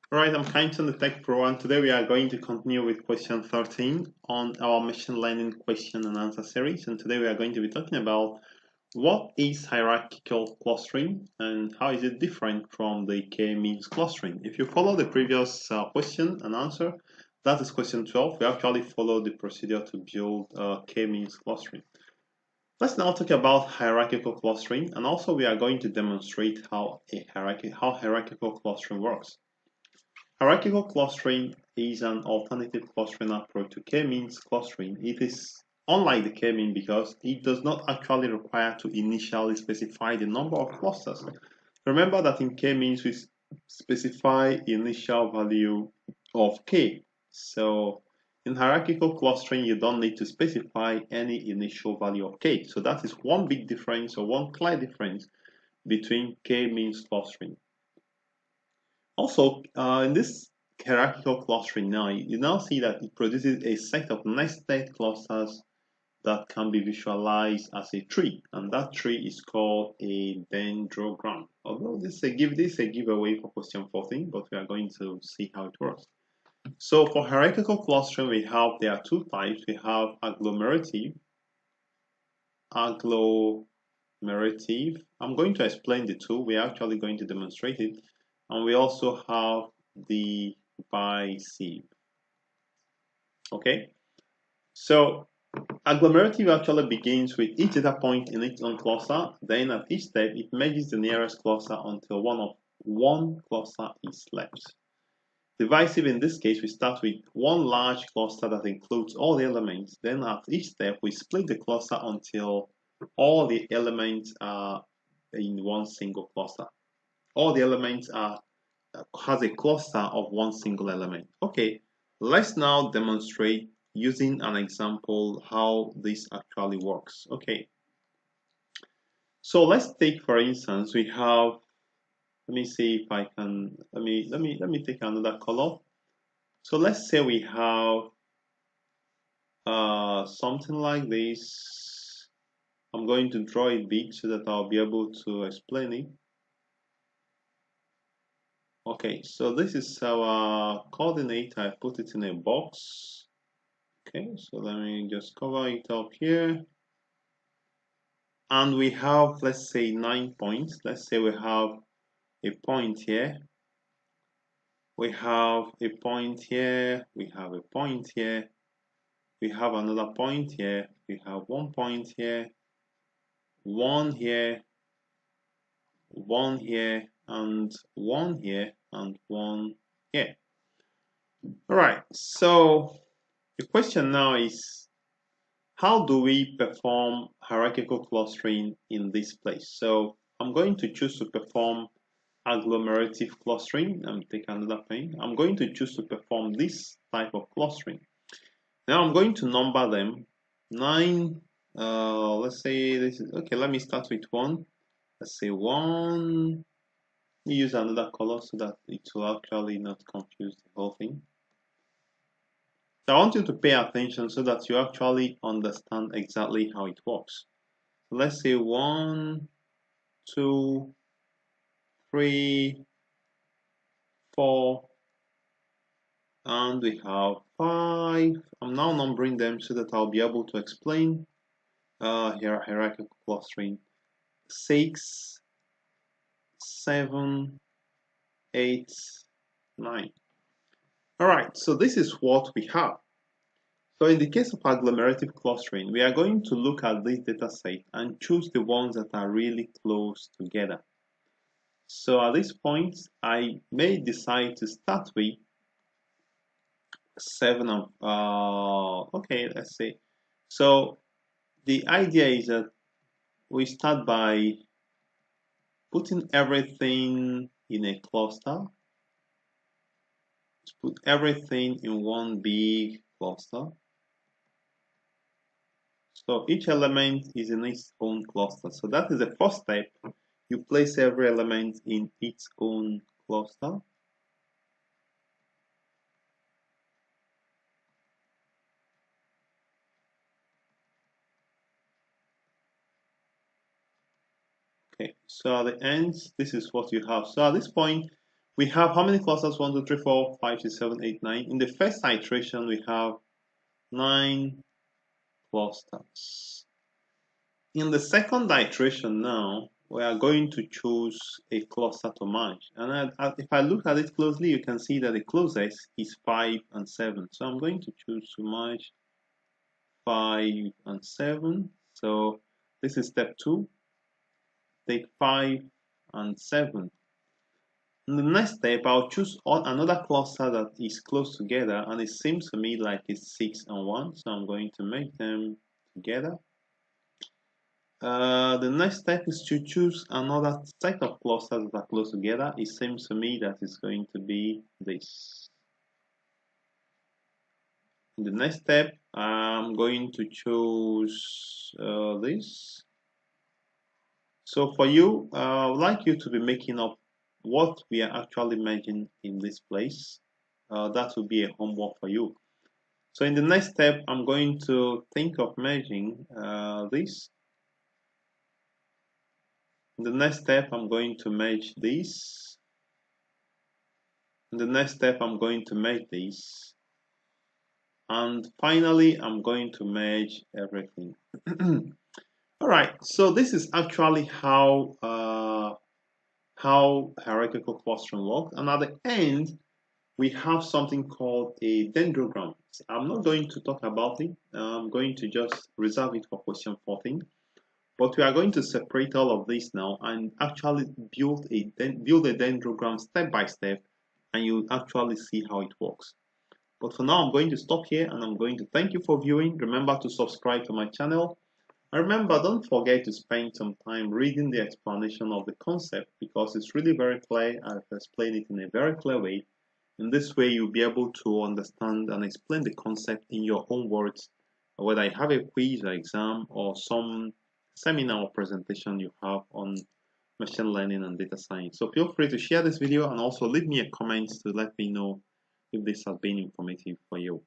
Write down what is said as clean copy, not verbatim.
Alright, I'm Kainton, the Tech Pro, and today we are going to continue with question 13 on our machine learning question and answer series. And today we are going to be talking about what is hierarchical clustering and how is it different from the k-means clustering. If you follow the previous question and answer, that is question 12. We actually follow the procedure to build k-means clustering. Let's now talk about hierarchical clustering, and also we are going to demonstrate how hierarchical clustering works. Hierarchical clustering is an alternative clustering approach to k-means clustering. It is unlike the k-mean because it does not actually require to initially specify the number of clusters. Remember that in k-means we specify initial value of k. So in hierarchical clustering, you don't need to specify any initial value of k. So that is one big difference, or one clear difference between k-means clustering. Also, in this hierarchical clustering now, you now see that it produces a set of nested clusters that can be visualized as a tree, and that tree is called a dendrogram. Although this is a giveaway for question 14, but we are going to see how it works. So for hierarchical clustering, there are two types. We have agglomerative. I'm going to explain the two. We are actually going to demonstrate it. And we also have the bisieve. Okay, so agglomerative actually begins with each data point in its own cluster. Then at each step, it merges the nearest cluster until one cluster is left. Divisive, in this case, we start with one large cluster that includes all the elements. Then at each step, we split the cluster until all the elements are in one single cluster. All the elements has a cluster of one single element. Okay, let's now demonstrate using an example how this actually works. Okay, so let's take, for instance, we have, let me see if I can, let me take another color. So let's say we have something like this. I'm going to draw it big so that I'll be able to explain it. Okay, so this is our coordinate. I put it in a box. Okay, so let me just cover it up here. And we have, let's say, 9 points. Let's say we have a point here. We have a point here. We have a point here. We have another point here. We have 1 point here. 1 here. 1 here. And 1 here. And 1 here. All right, so the question now is, how do we perform hierarchical clustering in this place? So I'm going to choose to perform agglomerative clustering. Take another pen. I'm going to choose to perform this type of clustering. Now I'm going to number them. 9, let's say this is, okay, let me start with 1. Let's say 1. Use another color so that it will actually not confuse the whole thing. So I want you to pay attention so that you actually understand exactly how it works. So let's say 1, 2, 3, 4, and we have 5. I'm now numbering them so that I'll be able to explain hierarchical clustering. 6, 7, 8, 9. All right, so this is what we have. So in the case of agglomerative clustering, we are going to look at this data set and choose the ones that are really close together. So at this point, I may decide to start with 7 of, okay, let's see. So the idea is that we start by putting everything in a cluster. Let's put everything in one big cluster. So each element is in its own cluster. So that is the first step. You place every element in its own cluster. Okay, so at the end, this is what you have. So at this point, We have how many clusters? 1, 2, 3, 4, 5, 6, 7, 8, 9. In the first iteration, we have 9 clusters. In the second iteration now, we are going to choose a cluster to merge. And if I look at it closely, you can see that the closest is 5 and 7. So I'm going to choose to merge 5 and 7. So this is step 2. Take 5 and 7. In the next step, I'll choose another cluster that is close together, and it seems to me like it's 6 and 1. So I'm going to make them together. The next step is to choose another set of clusters that are close together. It seems to me that it's going to be this. In the next step, I'm going to choose this. So for you, I would like you to be making up what we are actually merging in this place. That will be a homework for you. So in the next step, I'm going to think of merging this. In the next step, I'm going to merge this. In the next step, I'm going to merge this. And finally, I'm going to merge everything. All right, so this is actually how hierarchical clustering works. And at the end, we have something called a dendrogram. I'm not going to talk about it. I'm going to just reserve it for question 14. But we are going to separate all of this now and actually build a dendrogram step by step, and you'll actually see how it works. But for now, I'm going to stop here and I'm going to thank you for viewing. Remember to subscribe to my channel. And remember, don't forget to spend some time reading the explanation of the concept, because it's really very clear. I've explained it in a very clear way. In this way, you'll be able to understand and explain the concept in your own words, whether you have a quiz or exam or some seminar or presentation you have on machine learning and data science. So feel free to share this video and also leave me a comment to let me know if this has been informative for you.